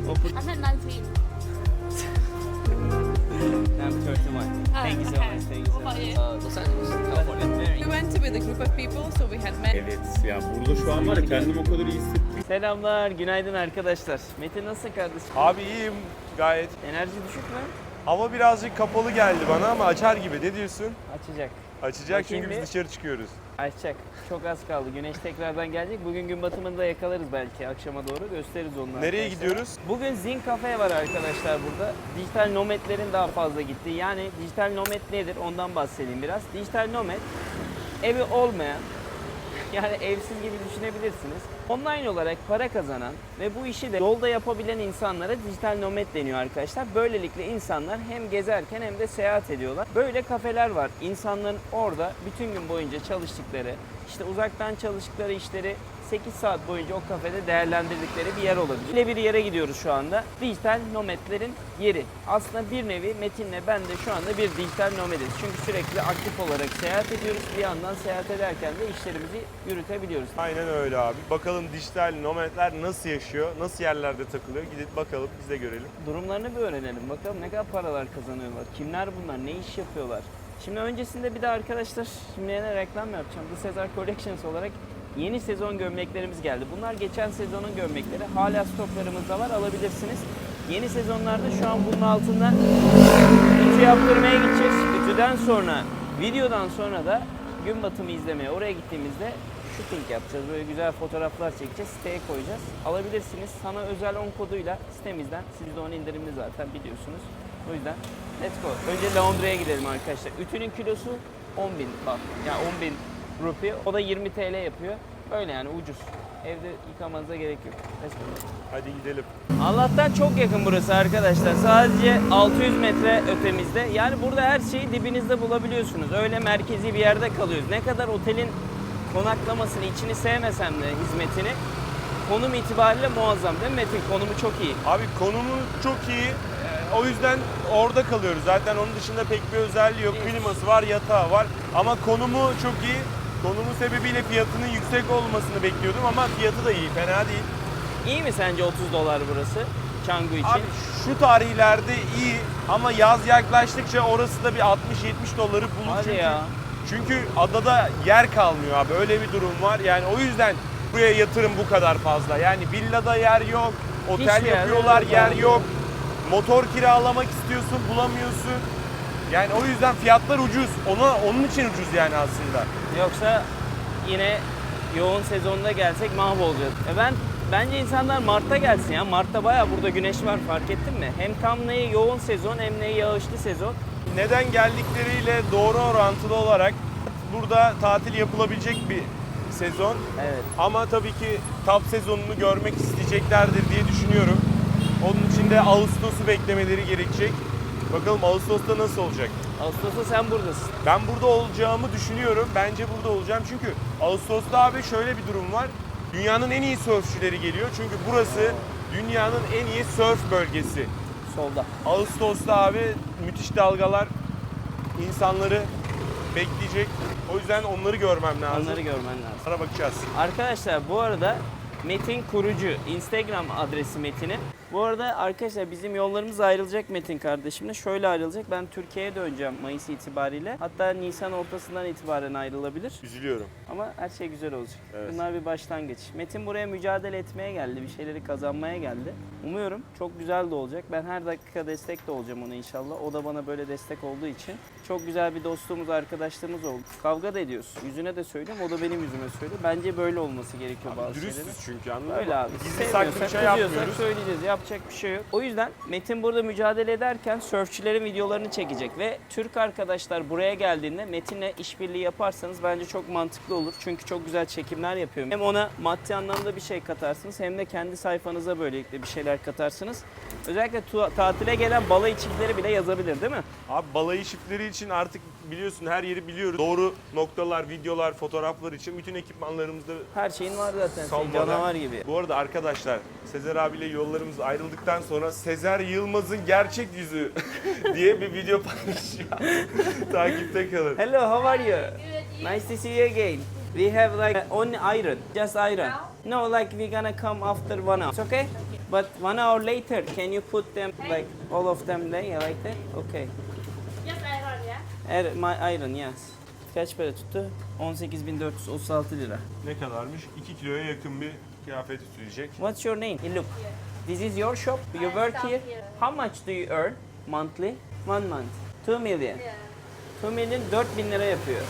Open. I'm 19. I'm 31. Thank you so much. Thank you so What about much. you? Los Angeles, California. We went with a group of people, so we had met. Evet ya burada şu an var ya kendimi o kadar iyi hissettim. Selamlar, günaydın arkadaşlar. Metin nasılsın kardeşim? Abi iyiyim gayet. Enerji düşük mü? Hava birazcık kapalı geldi bana ama açar gibi. Ne diyorsun? Açacak. Açacak Bakayım çünkü biz bir. dışarı çıkıyoruz. Açacak. Çok az kaldı. Güneş tekrardan gelecek. Bugün gün batımını da yakalarız belki. Akşama doğru gösteririz onları. Nereye arkadaşlar. gidiyoruz? Bugün Zin Cafe var arkadaşlar burada. Dijital nomadlerin daha fazla gittiği. Yani dijital nomad nedir ondan bahsedeyim biraz. Dijital nomad evi olmayan, yani evsiz gibi düşünebilirsiniz. Online olarak para kazanan ve bu işi de yolda yapabilen insanlara dijital nomad deniyor arkadaşlar. Böylelikle insanlar hem gezerken hem de seyahat ediyorlar. Böyle kafeler var. İnsanların orada bütün gün boyunca çalıştıkları, işte uzaktan çalıştıkları işleri 8 saat boyunca o kafede değerlendirdikleri bir yer olabilir. Böyle bir yere gidiyoruz şu anda. Dijital nomadlerin yeri. Aslında bir nevi Metin'le ben de şu anda bir dijital nomadiz. Çünkü sürekli aktif olarak seyahat ediyoruz. Bir yandan seyahat ederken de işlerimizi yürütebiliyoruz. Aynen öyle abi. Bakalım dijital nomadler nasıl yaşıyor, nasıl yerlerde takılıyor. Gidip bakalım, biz de görelim. Durumlarını bir öğrenelim. Bakalım ne kadar paralar kazanıyorlar. Kimler bunlar? Ne iş yapıyorlar? Şimdi öncesinde bir de arkadaşlar, şimdi yine reklam yapacağım. The Caesar Collections olarak yeni sezon gömleklerimiz geldi. Bunlar geçen sezonun gömlekleri. Hala stoklarımızda var. Alabilirsiniz. Yeni sezonlarda şu an bunun altında ütü yaptırmaya gideceğiz. Ütüden sonra, videodan sonra da gün batımı izlemeye oraya gittiğimizde shooting yapacağız. Böyle güzel fotoğraflar çekeceğiz. Siteye koyacağız. Alabilirsiniz. Sana özel 10 koduyla sitemizden. Siz de onun indirimli zaten biliyorsunuz. O yüzden let's go. Önce Londra'ya gidelim arkadaşlar. Ütünün kilosu 10.000 bak. Yani 10.000 rupi. O da 20 TL yapıyor. Böyle yani ucuz. Evde yıkamanıza gerek yok. Let's go. Hadi gidelim. Allah'tan çok yakın burası arkadaşlar. Sadece 600 metre ötemizde. Yani burada her şeyi dibinizde bulabiliyorsunuz. Öyle merkezi bir yerde kalıyoruz. Ne kadar otelin konaklamasını, içini sevmesem de hizmetini, konum itibariyle muazzam değil mi Metin? Konumu çok iyi. Abi konumu çok iyi. O yüzden orada kalıyoruz. Zaten onun dışında pek bir özelliği yok. Kliması var, yatağı var. Ama konumu çok iyi. Konumu sebebiyle fiyatının yüksek olmasını bekliyordum ama fiyatı da iyi, fena değil. İyi mi sence 30 dolar burası Canggu için? Abi şu tarihlerde iyi ama yaz yaklaştıkça orası da bir 60-70 doları bulur. Hadi çünkü, ya. çünkü adada yer kalmıyor abi, öyle bir durum var. Yani o yüzden buraya yatırım bu kadar fazla. Yani villada yer yok, otel Hiçbir yerde yapıyorlar, yok yer abi. yok. Motor kiralamak istiyorsun, bulamıyorsun. Yani o yüzden fiyatlar ucuz. Onun için ucuz yani aslında. Yoksa yine yoğun sezonda gelsek mahvolacağız. Bence insanlar Mart'ta gelsin ya. Mart'ta bayağı burada güneş var, fark ettin mi? Hem tam neyi yoğun sezon hem neyi yağışlı sezon. Neden geldikleriyle doğru orantılı olarak burada tatil yapılabilecek bir sezon. Evet. Ama tabii ki TAP sezonunu görmek isteyeceklerdir diye düşünüyorum. Onun için de Ağustos'u beklemeleri gerekecek. Bakalım Ağustos'ta nasıl olacak? Ağustos'ta sen buradasın. Ben burada olacağımı düşünüyorum. Bence burada olacağım. Çünkü Ağustos'ta abi şöyle bir durum var. Dünyanın en iyi sörfçüleri geliyor. Çünkü burası dünyanın en iyi sörf bölgesi. Solda. Ağustos'ta abi müthiş dalgalar insanları bekleyecek. O yüzden onları görmem lazım. Onları görmen lazım. Sonra bakacağız. Arkadaşlar bu arada Metin Kurucu Instagram adresi Metin'in. Bu arada arkadaşlar bizim yollarımız ayrılacak Metin kardeşimle. Şöyle ayrılacak. Ben Türkiye'ye döneceğim Mayıs itibariyle. Hatta Nisan ortasından itibaren ayrılabilir. Üzülüyorum. Ama her şey güzel olacak. Evet. Bunlar bir başlangıç. Metin buraya mücadele etmeye geldi. Bir şeyleri kazanmaya geldi. Umuyorum çok güzel de olacak. Ben her dakika destek de olacağım ona inşallah. O da bana böyle destek olduğu için. Çok güzel bir dostluğumuz, arkadaşlığımız oldu. Kavga da ediyoruz. Yüzüne de söylüyorum. O da benim yüzüme söylüyor. Bence böyle olması gerekiyor bazı şeylerin. Dürüstüz çünkü, anladın mı? Öyle abi. Gizli saklı bir Sevmiyorsak, şey kızıyorsak yapmıyoruz. söyleyeceğiz. Yapacak bir şey yok. O yüzden Metin burada mücadele ederken sörfçülerin videolarını çekecek ve Türk arkadaşlar buraya geldiğinde Metin'le işbirliği yaparsanız bence çok mantıklı olur. Çünkü çok güzel çekimler yapıyor. Hem ona maddi anlamda bir şey katarsınız hem de kendi sayfanıza böylelikle bir şeyler katarsınız. Özellikle tatile gelen balayı çiftleri bile yazabilir değil mi? Abi balayı çiftleri için artık biliyorsun, her yeri biliyoruz. Doğru noktalar, videolar, fotoğraflar için bütün ekipmanlarımızda Her şeyin var zaten. Salmadan. Canavar gibi. Bu arada arkadaşlar, Sezer abiyle yollarımız ayrıldıktan sonra Sezer Yılmaz'ın gerçek yüzü diye bir video paylaşacağım. Takipte kalın. Hello, how are you? Nice to see you again. We have like only iron, just iron. No, like we're gonna come after 1 hour. It's okay? But 1 hour later, can you put them like all of them there like that? Okay. Just iron, yeah? My iron, yes. Kaç para tuttu? 18.436 lira. Ne kadarmış? 2 kiloya yakın bir kıyafet ütüleyecek. What's your name? Look. This is your shop. You work here. How much do you earn monthly? 1 month. 2 million. Yeah. 2 milyon 4.000 lira yapıyor.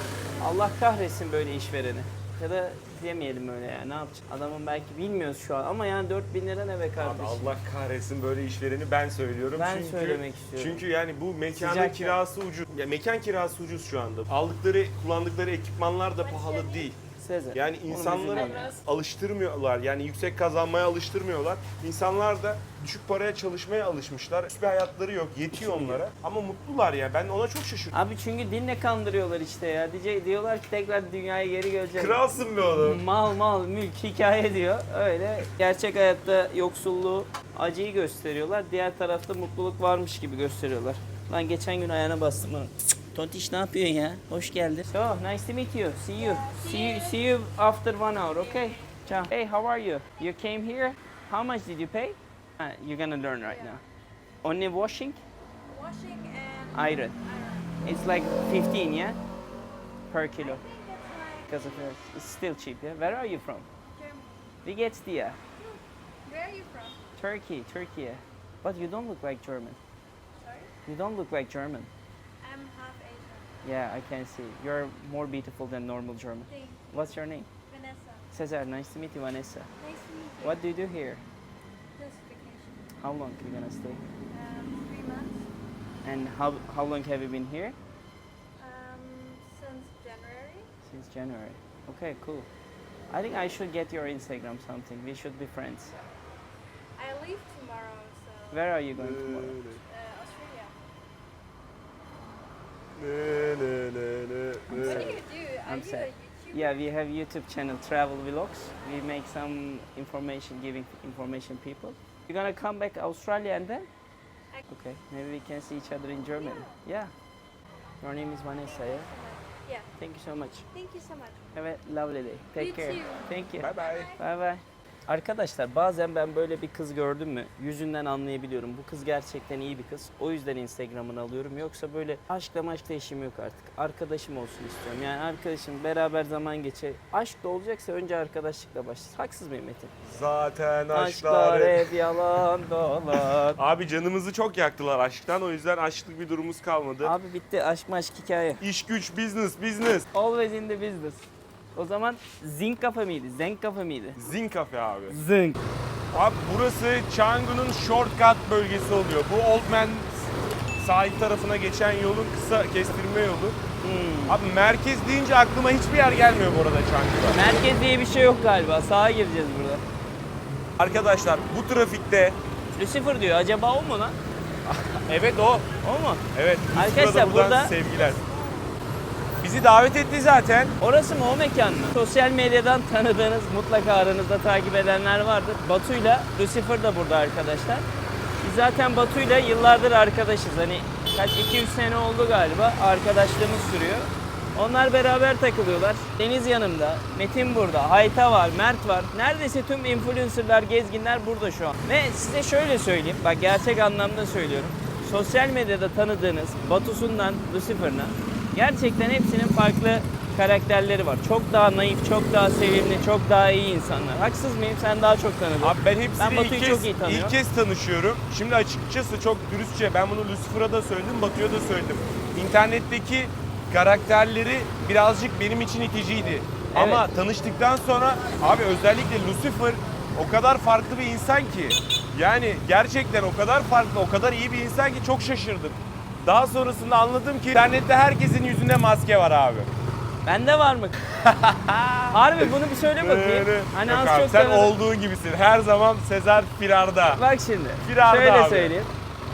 Allah kahretsin böyle işvereni. Ya da demeyelim öyle ya. Ne yapacağız? Adamın belki bilmiyoruz şu an ama yani 4.000 lira ne be Abi kardeşim? Allah kahretsin böyle işvereni ben söylüyorum. Ben söylemek istiyorum. Çünkü yani bu mekanın Sıcak kirası ucuz. Ya mekan kirası ucuz şu anda. Aldıkları, kullandıkları ekipmanlar da pahalı değil. Sezer. Yani onu insanları üzülme ya. alıştırmıyorlar. Yani yüksek kazanmaya alıştırmıyorlar. İnsanlar da düşük paraya çalışmaya alışmışlar. Hiçbir hayatları yok. Yetiyor onlara. Ama mutlular ya. Ben ona çok şaşırdım. Abi çünkü dinle kandırıyorlar işte ya. Diyorlar ki tekrar dünyaya geri geleceğiz. Kralsın be oğlum. Mal, mülk, hikaye diyor. Öyle gerçek hayatta yoksulluğu, acıyı gösteriyorlar. Diğer tarafta mutluluk varmış gibi gösteriyorlar. Lan geçen gün ayağına bastım ha. Tontiş ne yapıyorsun ya? Hoş geldin. So, nice to meet you. See you after 1 hour, okay? Ciao. Hey, how are you? You came here. How much did you pay? You're gonna learn right now. Only washing? Washing and Iron. It's like 15, yeah? Per kilo. I think it's like Because of yours. It's still cheap, yeah? Where are you from? German. Vigetstiya. Where are you from? Turkey, yeah. But you don't look like German. Sorry? You don't look like German. I'm half Asian. Yeah, I can see. You're more beautiful than normal German. Thank you. What's your name? Vanessa. Cesar, nice to meet you, Vanessa. Nice to meet you. What do you do here? Just vacation. How long you gonna stay? 3 months. And how long have you been here? Since January. Since January. Okay, cool. I think I should get your Instagram something. We should be friends. I leave tomorrow, so Where are you going tomorrow? Australia. Ne. What do you do? Are I'm you sad. a YouTuber? Yeah, we have YouTube channel Travel Vlogs. We make some information, giving information people. You're gonna come back Australia and then? Okay, maybe we can see each other in Germany. Yeah. Your name is Vanessa, yeah? Yeah. Thank you so much. Thank you so much. Have a lovely day. Take You care. too. Thank you. Bye bye. Bye bye. Arkadaşlar bazen ben böyle bir kız gördüm mü yüzünden anlayabiliyorum. Bu kız gerçekten iyi bir kız. O yüzden Instagram'ını alıyorum. Yoksa böyle aşkla işim yok artık. Arkadaşım olsun istiyorum. Yani arkadaşım beraber zaman geçe. Aşk da olacaksa önce arkadaşlıkla başlasın. Haksız mıyım Metin? Zaten Aşklar aşklar. hep yalan dolan. Abi canımızı çok yaktılar aşktan. O yüzden aşklık bir durumumuz kalmadı. Abi bitti aşk maşk hikaye. İş güç, business. Always in the business. O zaman Zinc Cafe miydi? Zenk Cafe miydi? Zin kafe abi. Zinc. Abi burası Canggu'nun shortcut bölgesi oluyor. Bu Old Man sahil tarafına geçen yolun kısa kestirme yolu. Abi merkez deyince aklıma hiçbir yer gelmiyor bu arada Canggu'da. Merkez diye bir şey yok galiba. Sağa gireceğiz burada. Arkadaşlar bu trafikte Lucifer diyor. Acaba o mu lan? evet o. O mu? Evet. Arkadaşlar, Lucifer'a da buradan burada- sevgiler. Bizi davet etti zaten. Orası mı o mekan mı? Sosyal medyadan tanıdığınız, mutlaka aranızda takip edenler vardır. Batu'yla Lucifer da burada arkadaşlar. Biz zaten Batu'yla yıllardır arkadaşız. Hani kaç 2-3 sene oldu galiba. Arkadaşlığımız sürüyor. Onlar beraber takılıyorlar. Deniz yanımda, Metin burada, Hayta var, Mert var. Neredeyse tüm influencerlar, gezginler burada şu an. Ve size şöyle söyleyeyim, bak gerçek anlamda söylüyorum. Sosyal medyada tanıdığınız Batu'sundan Lucifer'ına gerçekten hepsinin farklı karakterleri var. Çok daha naif, çok daha sevimli, çok daha iyi insanlar. Haksız mıyım? Sen daha çok tanıdın. Abi ben hepsiyle Batu'yu çok iyi tanıyorum. ilk kez tanışıyorum. Şimdi açıkçası çok dürüstçe ben bunu Lucifer'a da söyledim, Batu'ya da söyledim. İnternetteki karakterleri birazcık benim için iticiydi. Ama tanıştıktan sonra abi özellikle Lucifer o kadar farklı bir insan ki. Yani gerçekten o kadar farklı, o kadar iyi bir insan ki çok şaşırdım. Daha sonrasında anladım ki internette herkesin yüzünde maske var abi. Bende var mı? Harbi bunu bir söyle bakayım. Hani Yok az abi, çok sen tanıdım. olduğun gibisin. Her zaman Sezer firarda. Bak şimdi. Firarda Şöyle abi. söyleyeyim.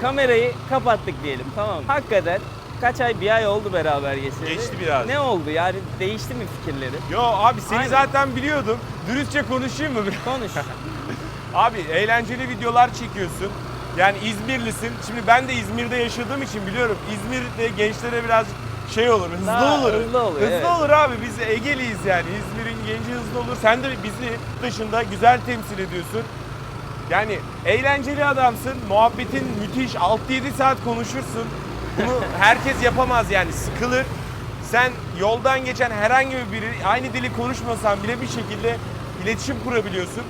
Kamerayı kapattık diyelim, tamam mı? Hakikaten kaç ay, bir ay oldu beraber geçti. Geçti biraz. Ne oldu yani, değişti mi fikirleri? Yo abi seni Aynen. zaten biliyordum. Dürüstçe konuşayım mı? Konuş. Abi eğlenceli videolar çekiyorsun. Yani İzmirlisin. Şimdi ben de İzmir'de yaşadığım için biliyorum. İzmir'de gençlere birazcık şey olur, hızlı Daha olur. hızlı oluyor, Hızlı evet. olur abi. Biz Egeliyiz yani. İzmir'in genci hızlı olur. Sen de bizi dışında güzel temsil ediyorsun. Yani eğlenceli adamsın, muhabbetin müthiş, 6-7 saat konuşursun. Bunu herkes yapamaz yani, sıkılır. Sen yoldan geçen herhangi biri aynı dili konuşmasan bile bir şekilde iletişim kurabiliyorsun.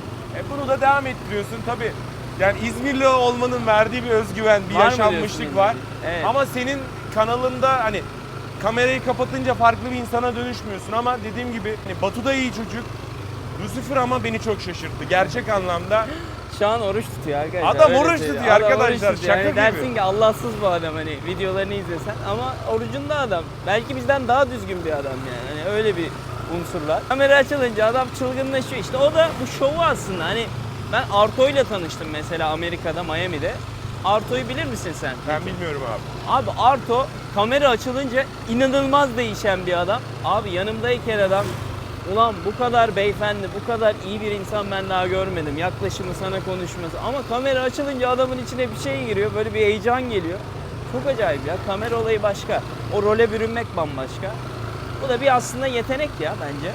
Bunu da devam ettiriyorsun tabii. Yani İzmirli olmanın verdiği bir özgüven, bir Var mı yaşanmışlık diyorsun? var. Evet. Ama senin kanalında hani kamerayı kapatınca farklı bir insana dönüşmüyorsun ama dediğim gibi hani Batu da iyi çocuk. Lucifer ama beni çok şaşırttı gerçek anlamda. Şu an oruç tutuyor arkadaşlar. Adam öyle oruç söyleyeyim. tutuyor Adam arkadaşlar, oruç tutuyor. şaka gibi. Dersin ki Allahsız bu adam, hani videolarını izlesen ama orucunda adam. Belki bizden daha düzgün bir adam yani. Hani öyle bir unsurlar. Kamera açılınca adam çılgınlaşıyor. İşte o da bu şovu aslında. Hani ben Arto'yla tanıştım mesela Amerika'da, Miami'de. Arto'yu bilir misin sen? Ben bilmiyorum abi. Abi Arto kamera açılınca inanılmaz değişen bir adam. Abi yanımdayken adam, ulan bu kadar beyefendi, bu kadar iyi bir insan ben daha görmedim. Yaklaşımı, sana konuşması. Ama kamera açılınca adamın içine bir şey giriyor. Böyle bir heyecan geliyor. Çok acayip ya. Kamera olayı başka. O role bürünmek bambaşka. Bu da bir aslında yetenek ya bence.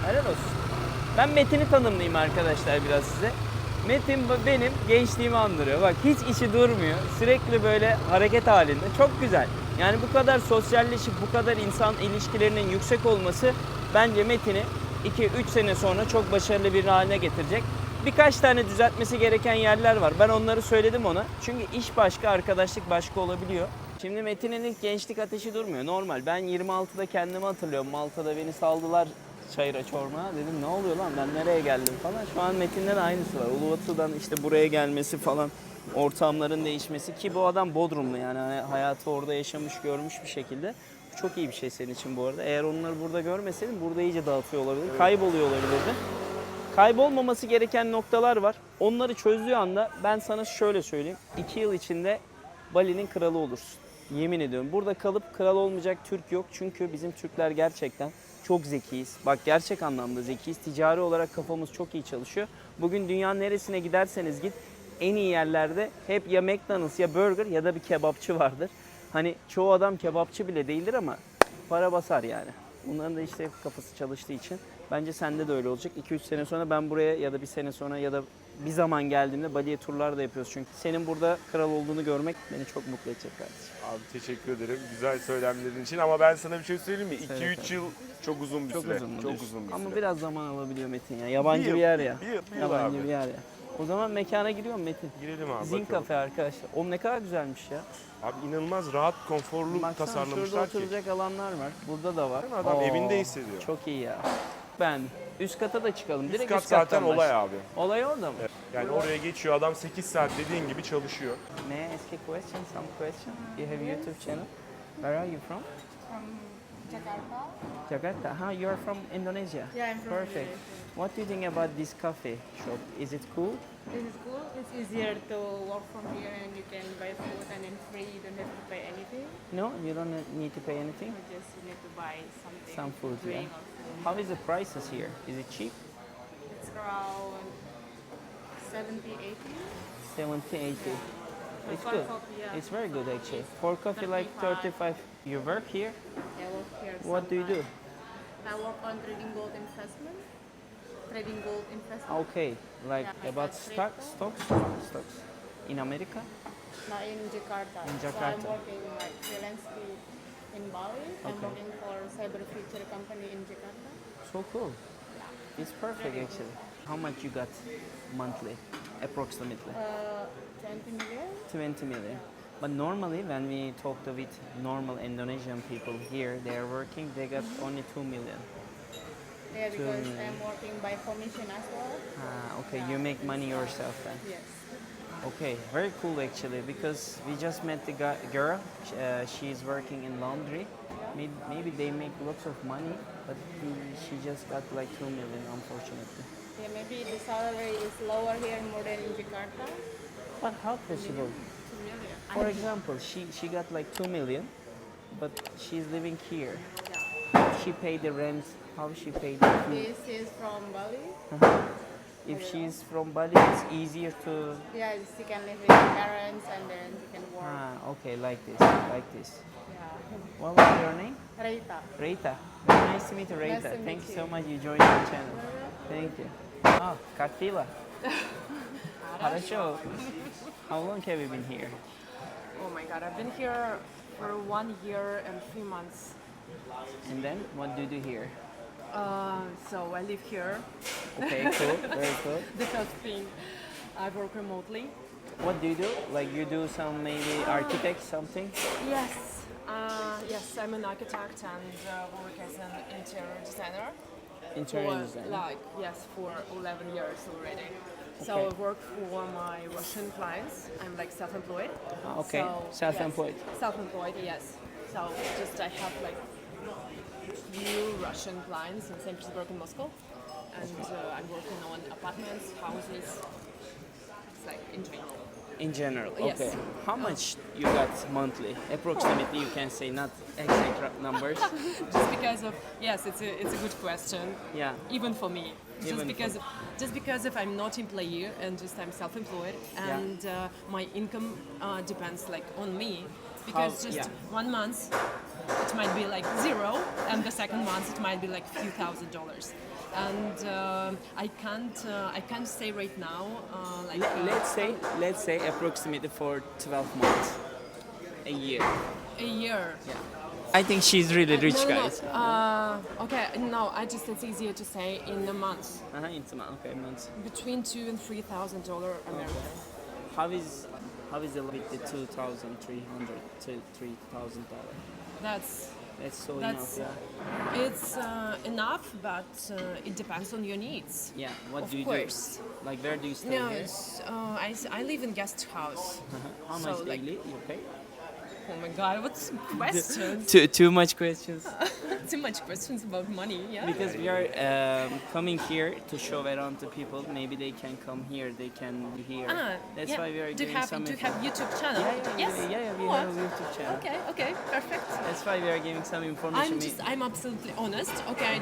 Helal olsun. Ben Metin'i tanımlayayım arkadaşlar biraz size. Metin benim gençliğimi andırıyor. Bak hiç içi durmuyor. Sürekli böyle hareket halinde. Çok güzel. Yani bu kadar sosyalleşip bu kadar insan ilişkilerinin yüksek olması bence Metin'i 2-3 sene sonra çok başarılı bir haline getirecek. Birkaç tane düzeltmesi gereken yerler var. Ben onları söyledim ona. Çünkü iş başka, arkadaşlık başka olabiliyor. Şimdi Metin'in ilk gençlik ateşi durmuyor. Normal. Ben 26'da kendimi hatırlıyorum. Malta'da beni saldılar çayıra çormaya. Dedim ne oluyor lan, ben nereye geldim falan. Şu an Metin'de de aynısı var. Uluvatı'dan işte buraya gelmesi falan, ortamların değişmesi ki bu adam Bodrumlu yani hayatı orada yaşamış, görmüş bir şekilde. Çok iyi bir şey senin için bu arada. Eğer onları burada görmeseydin burada iyice dağıtıyor olabilir. Evet. Kayboluyor olabilirdi. Kaybolmaması gereken noktalar var. Onları çözdüğü anda ben sana şöyle söyleyeyim. 2 yıl içinde Bali'nin kralı olursun. Yemin ediyorum. Burada kalıp kral olmayacak Türk yok. Çünkü bizim Türkler gerçekten çok zekiyiz. Bak gerçek anlamda zekiyiz. Ticari olarak kafamız çok iyi çalışıyor. Bugün dünyanın neresine giderseniz git en iyi yerlerde hep ya McDonald's ya burger ya da bir kebapçı vardır. Hani çoğu adam kebapçı bile değildir ama para basar yani. Bunların da işte kafası çalıştığı için bence sende de öyle olacak. 2-3 sene sonra ben buraya ya da bir sene sonra ya da bir zaman geldiğimde Bali'ye turlar da yapıyoruz. Çünkü senin burada kral olduğunu görmek beni çok mutlu edecek kardeşim. Abi teşekkür ederim güzel söylemlerin için ama ben sana bir şey söyleyeyim mi? Söyle 2-3 yıl çok uzun bir süre. uzun Çok uzun bir süre. Ama biraz zaman alabiliyor Metin ya. Yabancı yıl, bir yer ya. bir yıl Yabancı abi. bir yer ya. O zaman mekana giriyorum Metin. Girelim abi Zin bakalım. kafe arkadaşlar. O ne kadar güzelmiş ya. Abi inanılmaz rahat, konforlu Baksana şurada tasarlamışlar ki. oturacak alanlar var. Burada da var. Adam evinde hissediyor. Çok iyi ya. Ben üst kata da çıkalım. Üst Direkt kat üst kattan zaten olay başlayalım. abi. Olay orada mı? Evet. Yani oraya geçiyor adam 8 saat dediğin gibi çalışıyor. May I ask a question? Some question? You have YouTube channel? Where are you from? From Jakarta. Jakarta. Huh, you are from Indonesia? Yeah, I'm from Perfect. What do you think about this cafe shop? Is it cool? This is cool. It's easier to walk from here and you can buy food and then free. You don't have to pay anything. No, you don't need to pay anything? You just need to buy something. Some food, drink yeah. or food. How is the prices here? Is it cheap? It's around 70, 80. 70, 80. It's For good. coffee, yeah. It's very good actually. For coffee like 35. You work here? I work here. What do you do? I work on trading gold investment. Trading gold investment. Okay, like Yeah, about I stocks in America. Now in Jakarta. In So Jakarta. I'm working like freelancely in Bali. I'm Okay. working for Cyber Future company in Jakarta. So cool. It's perfect actually. How much you got monthly, approximately? 20 million. 20 million. But normally when we talk to with normal Indonesian people here, they are working, they got only 2 million. Yeah, because million. I'm working by commission as well. Ah, okay, you make money yourself then. Yes. Okay, very cool actually because we just met the girl. She is working in laundry. Maybe they make lots of money, but she just got like 2 million unfortunately. Yeah, maybe the salary is lower here more than in Jakarta. But how possible? 2 million. For example, she got like 2 million, but she's living here. Yeah. How she pay the rent? How she pay the food? This is from Bali. If she's from Bali, it's easier to. Yeah, she can live with her parents and then she can work. Okay, like this, like this. Yeah. What was your name? Reita. Reita. Very nice to meet you, Reita. Nice to meet Thank you you. so much. You joined our channel. Thank you. Ah, Kakila. Хорошо. How long have you been here? Oh my god, I've been here for 1 year and 3 months. And then what do you do here? So I live here. Okay, cool. Very cool. The first thing, I work remotely. What do you do? Like you do some maybe architect something? Yes, yes, I'm an architect and work as an interior designer. Interior For design. like yes, for 11 years already. So Okay. I work for my Russian clients. I'm like self-employed. Okay, So, self-employed. Yes, self-employed, yes. So just I have like few Russian clients in St. Petersburg and Moscow, and I'm working on apartments, houses. It's like in general. In general, Yes. okay. How much you got monthly? Approximately, you can say, not exact numbers. Just because of yes, it's a good question. Yeah. Even for me. Even Just because if I'm not employee and just I'm self-employed and my income depends like on me, because How- just yeah. 1 month it might be like zero, and the second month it might be like a few $1,000s. And I can't say right now like Let's say approximately for 12 months, a year. a year. I think she's really rich, No, no, no. guys. Okay, no, it's easier to say in a month It's a month, okay, months. between $2,000 and $3,000 American. How is it with the $2,300 to $3,000? That's That's That's- enough, yeah. It's enough, but it depends on your needs. Yeah. What Of do you course. do? Like where do you stay No, here? I live in guest house. How so, much like- daily? You pay? Oh my god, what's questions? Too much questions. Too much questions about money, yeah? Because we are coming here to show around to people. Maybe they can come here. They can be here. That's yeah. why we are do you giving have some. do you have YouTube channel? Yes. We What? have a YouTube channel. Okay, perfect. That's why we are giving some information. I'm absolutely honest. Okay,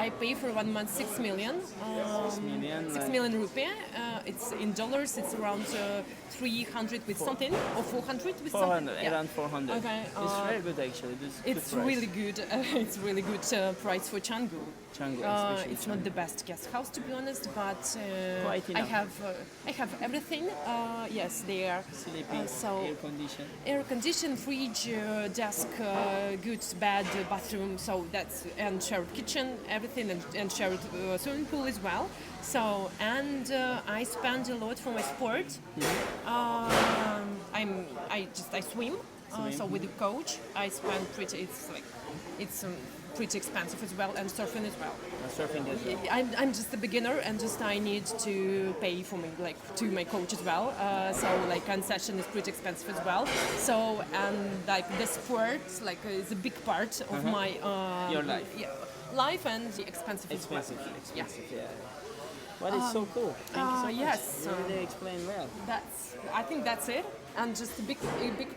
I pay for 1 month 6 million. 6 million. 6 million rupee. It's in dollars. It's around 300 with something or 400 with 400, something. Yeah. around 400. Okay, It's very good actually. This is It's good price. really good. It's really good price for Canggu. Canggu, especially It's not the best guest house to be honest, but Quite I enough. have everything. Yes, there. Sleeping, So air condition. air condition, fridge, desk, good bed, bathroom. So that's and shared kitchen, everything, and shared swimming pool as well. So and I spend a lot for my sport. I swim. So with the coach, I spend it's pretty expensive as well, and surfing as well. Surfing as well. I'm just a beginner, and just I need to pay for to my coach as well. So like concession is pretty expensive as well. So and like the sport is a big part of my Your life. Yeah, life and expensive as well. Expensive, yeah. But it's so cool. Thank you so much. yes, Really, they explain well. I think that's it. And just a big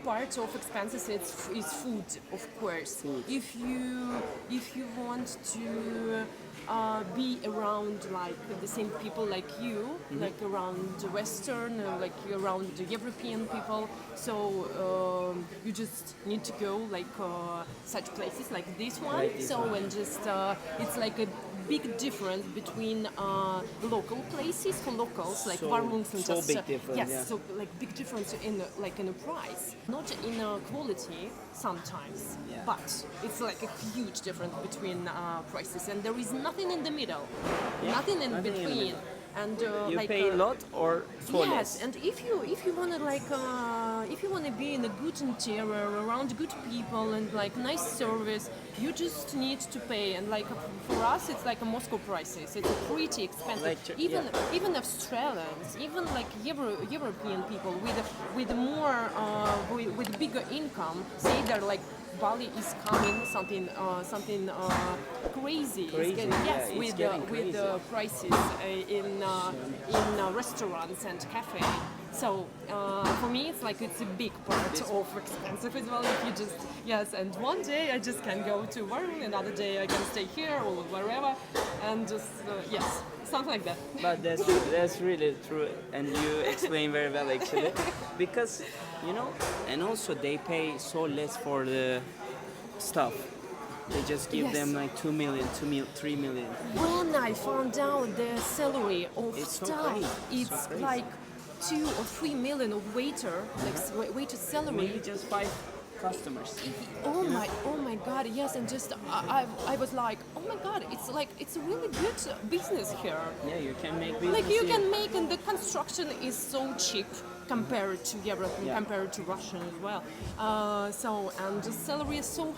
part of expenses is food, of course. If you want to be around like the same people like you, like around the Western, like around the European people, so you just need to go like such places like this one. Like this one. And just it's like a big difference between local places for locals like So- Varmungs and so just big difference, yes, yeah. so like big difference in a price, not in quality sometimes, Yeah. but it's like a huge difference between prices, and there is nothing in the middle, nothing in nothing in the between. middle. And You like, pay a lot or for yes, less? and if you wanna if you wanna be in a good interior around good people and like nice service, you just need to pay. And like for us, it's like a Moscow prices. It's pretty expensive. Like, Even Australians, even like European people with more with bigger income, say they're like Bali is coming something crazy. Crazy, It's getting, yes, yeah, it's with getting with the prices in restaurants and cafe. So for me, it's a big part of expensive as well. If you just and one day I just can go to Varun, another day I can stay here or wherever, and just something like that. But that's really true, and you explain very well actually, because and also they pay so less for the stuff. They just give Yes. them like 2 million, 3 million. When I found out the salary of It's so staff, crazy, so it's crazy. like 2 or 3 million of waiter salary. Maybe just 5 customers. Oh my God, yes, and just I was like, oh my God, it's a really good business here. Yeah, you can make business Like you here. can make, and the construction is so cheap compared to everything, Yeah. compared to Russia as well. And the salary is so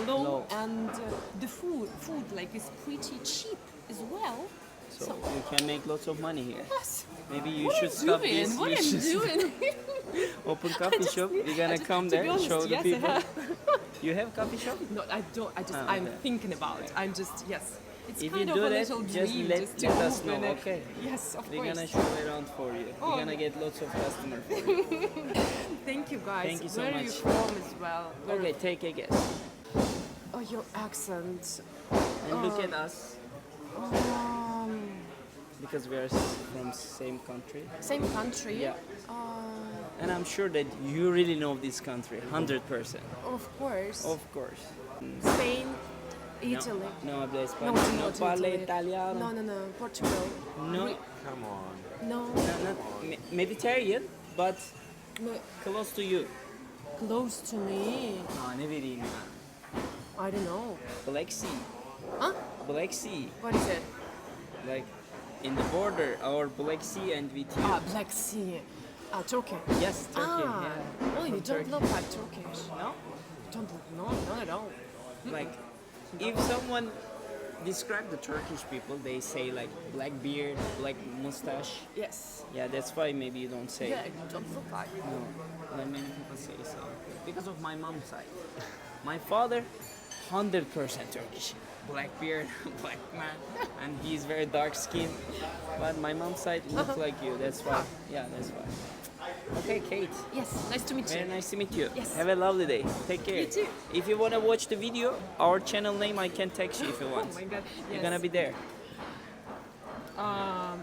low, Low. and the food like is pretty cheap as well. So you can make lots of money here. Yes. Maybe you What should I'm stop doing? this. What You I'm should doing? open coffee shop. We're gonna come To be there, honest, show the yes, I people. have. You have coffee shop? No, I don't. I'm okay. thinking about it. I'm just yes. It's If kind you of do a that, little just dream let just to us open know, it. okay? Yes, of We're course. gonna show around for you. Oh. We're gonna get lots of customers for you. Thank you guys. Thank you so Where are much. you from as well? Okay, take a guess. Oh, your accent. And look at us, Um, because we are from same country. same country. Yeah. Uh, And I'm sure that you really know this country, 100%. of course. Of course. Spain, Italy. No habla No, español. No not parla Italy. italiano. No. Portugal. No. Come on. No. Not Mediterranean, but No. close to you. Close to me. Aa, ne vereyim ya? I don't know. Black Sea. Huh? Black Sea. What is it? Like in the border, our Black Sea and with you. Black Sea. Turkey. Yes, Turkey. Ah. Yeah. Oh, you From don't Turkey. look like Turkish. No? Don't look. No, not at all. Like, if someone describe the Turkish people, they say like black beard, black mustache. Yes. Yeah, that's why maybe you don't say. Yeah, you don't look like. No, like many people say so. Because of my mom's side. My father, 100% Turkish. Black beard, black man, and he's very dark skinned. But my mom's side looks like you. That's why. Yeah, that's why. Okay, Kate. Yes. Nice to meet you. Very nice to meet you. Yes. Have a lovely day. Take care. You too. If you want to watch the video, our channel name I can text you if you want. Oh my God. You're Yes. gonna be there.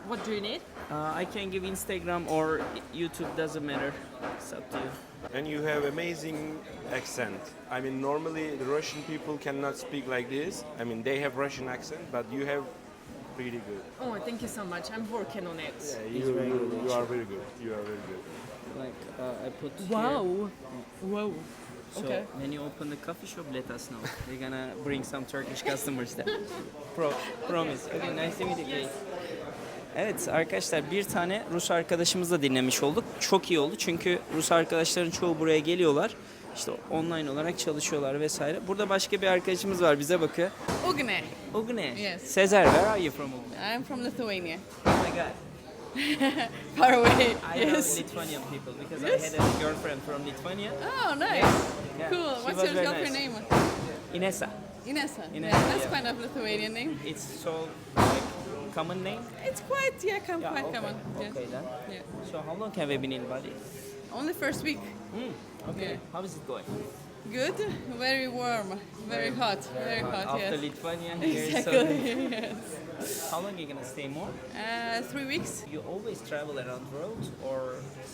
What do you need? I can give Instagram or YouTube, doesn't matter. It's up to you. And you have amazing accent. I mean, normally the Russian people cannot speak like this. I mean, they have Russian accent, but you have pretty good. Oh, thank you so much. I'm working on it. You are very good. You are very good. Like I put Wow. here. Wow. So Okay. when you open the coffee shop, let us know. We're gonna bring some Turkish customers there. Promise. Okay, nice to meet you. Kate. Evet arkadaşlar, bir tane Rus arkadaşımızla dinlemiş olduk. Çok iyi oldu çünkü Rus arkadaşların çoğu buraya geliyorlar. İşte online olarak çalışıyorlar vesaire. Burada başka bir arkadaşımız var, bize bakıyor. Ugne. Ugne. Yes. Sezer, where are you from Ugne? I'm from Lithuania. Oh my god. Far away. I Yes. love Lithuanian people because I had a girlfriend from Lithuania. Oh, nice. Yeah, Cool. she What's was your very girlfriend nice. name? Inessa. Inessa. Inessa, Yeah, that's yeah. kind of Lithuanian name. It's so like common name. It's quite, yeah, Yeah, quite okay. common. Yeah. Okay then. Yeah. So how long have you been in Bali? Only first week. Okay. Yeah. How is it going? Good. Very warm. Very hot. Very hot. After Yes. Lithuania here, so Exactly. Yes. how long are you gonna stay more? 3 weeks. You always travel around the world or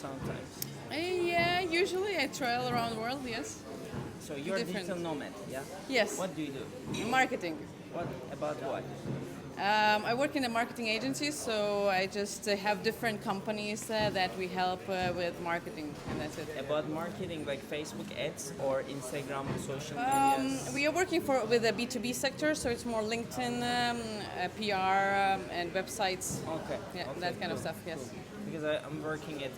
sometimes? Yeah, usually I travel around the world. Yes. So you're a Different. digital nomad, yeah? Yes. What do you do? Marketing. What about what? I work in a marketing agency, so I just have different companies that we help with marketing, and that's it. About marketing, like Facebook ads or Instagram, social media? We are working with a B2B sector, so it's more LinkedIn, PR, and websites. Okay. Yeah, okay, that kind of cool, stuff, yes. cool. Because I'm working at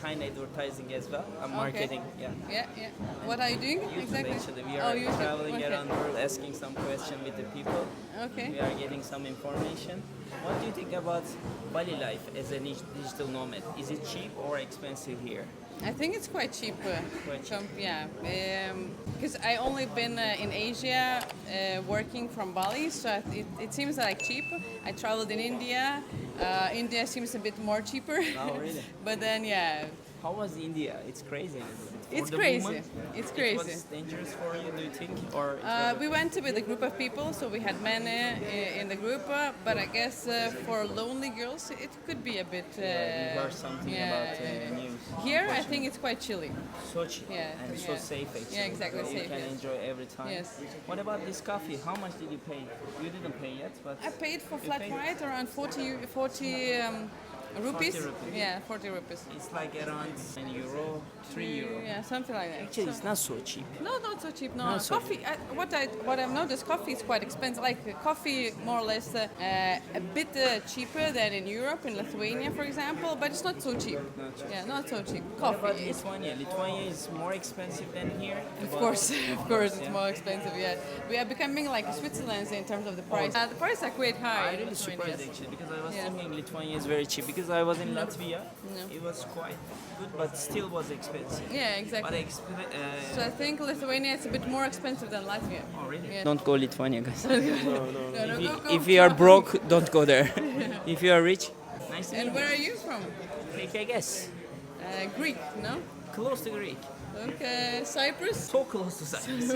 kind advertising as well. I'm Okay. marketing, yeah. Yeah, yeah. What are you doing YouTube exactly? actually. We Oh, are YouTube. traveling Okay. around the world asking some question with the people. Okay. We are getting some information. What do you think about Bali life as a digital nomad? Is it cheap or expensive here? I think it's quite cheap. Quite cheap. Yeah, because I only been in Asia working from Bali, so it seems like cheap. I traveled in India. India seems a bit more cheaper. Oh, really? But then, yeah, How was India? It's crazy. A little bit. For It's the crazy. woman, It's It crazy. was dangerous for you, do you think? Or it was we went with a group of people, so we had men in the group. But I guess for lonely girls, it could be a bit. you heard something yeah, about yeah. news. Here, I think it's quite chilly. So cheap Yeah, and so yeah. safe actually. Yeah, exactly, So you safe, can yes. enjoy every time. Yes. What about this coffee? How much did you pay? You didn't pay yet, but I paid for You flat paid? white around 40 Rupees? 40 rupees. Yeah, 40 rupees. It's like around €1, €3. Yeah, something like that. Actually, it's not so cheap. No, not so cheap. No, Not so coffee. What I've noticed, coffee is quite expensive. Like coffee, more or less, a bit cheaper than in Europe, in Lithuania, for example. But it's not so cheap. Not cheap. Yeah, not so cheap. What about Coffee. Lithuania? Lithuania is more expensive than here. Of course, it's more expensive. Yeah, we are becoming like Switzerland in terms of the price. The prices are quite high. I'm in really Lithuania. surprised actually because I was Yeah. thinking Lithuania is very cheap because I was in Latvia. No. It was quite good, but still was expensive. Yeah, But exactly. So I think Lithuania is a bit more expensive than Latvia. oh really? Yeah. Don't go Lithuania, guys. No, If you are broke, don't go there. If you are rich, nice to meet And you. where are you from? Greek, I guess. Greek, no? Close to Greek. Okay, Cyprus? So close to Cyprus.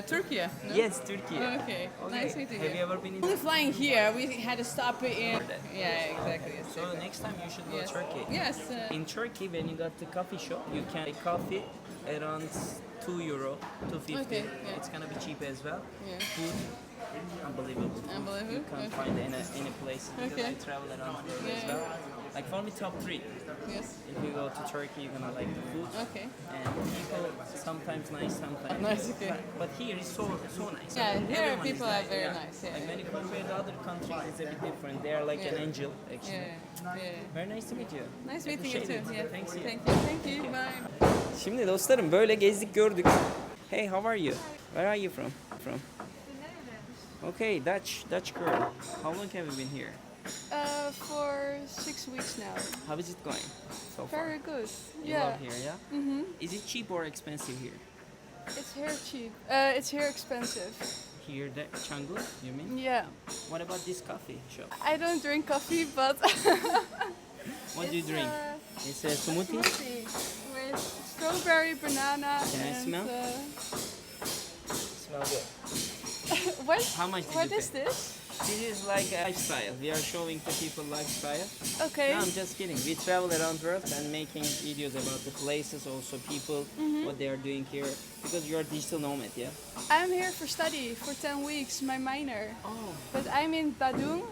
Turkey, no? Yes, Turkey. Okay, nice meeting Have you you. ever been in? Only flying here, we had to stop in. Yeah, exactly. Yes, So next time you should go yes. to Turkey. Yes. In Turkey, when you got the coffee shop, you can buy coffee around €2, $2.50. Okay, yeah. It's gonna be cheap as well. Yeah. Food, unbelievable. Unbelievable. You can't Okay. find any place because Okay. I travel around the world as Yeah. well. Like for me, top 3. Yes. If you go to Turkey, you're gonna like the food. Okay. And people sometimes nice, sometimes Nice, okay. But here is so nice. Yeah, here Everyone people is are very nice, yeah. Like when you compare to other countries, it's a bit different. They are like an Yeah. angel, actually. Yeah. Very nice to meet you. Nice meeting you Appreciate too. it. Yeah. Thanks. Thank you. Thank you. Bye. Şimdi dostlarım böyle gezdik gördük. Hey, how are you? Where are you from? Okay, Dutch girl. How long have you been here? For 6 weeks now. How is it going so far? Very good. You Yeah. love here, yeah? Mm-hmm. Is it cheap or expensive here? It's here cheap. It's here expensive. Here, the Canggu, you mean? Yeah. What about this coffee shop? I don't drink coffee, but What do you drink? It's a smoothie? smoothie with strawberry, banana, Can I and smell? Smell good. what? How much did What you is pay? this? This is like a lifestyle. We are showing to people lifestyle. Okay. No, I'm just kidding. We travel around world and making videos about the places, also people, what they are doing here. Because you're a digital nomad, yeah? I'm here for study for 10 weeks, my minor. Oh. But I'm in Dalung,